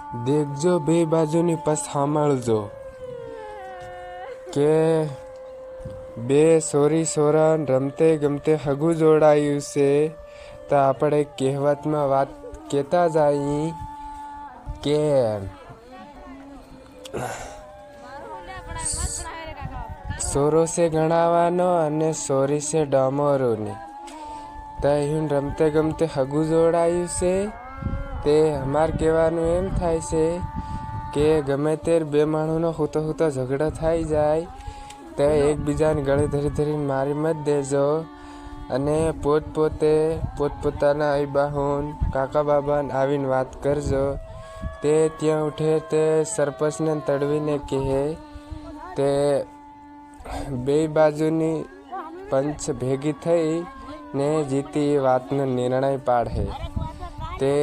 દેખજો બે બાજુની પસ સાંભળજો કે બે સોરી સોરાન રમતે ગમતે હગું જોડાયું છે. તો આપણે કહેવતમાં વાત કહેતા જઈએ કે સોરો સે ગણાવાનો અને સોરી સે ડામોરોની. તો અહીં રમતે ગમતે હગું જોડાયું છે. તે અમાર કહેવાનું એમ થાય છે કે ગમે તે બે માણસનો હુતો ઝઘડો થઈ જાય તો એકબીજાને ગળે ધરી ધરીને મારી મત દેજો અને પોતપોતાના આઈ બહેન કાકા બાબાને આવીને વાત કરજો. તે ત્યાં ઉઠે તે સરપંચને તડવીને કહે તે બે બાજુની પંચ ભેગી થઈ ને જીતી એ વાતનો નિર્ણય પાડે. તે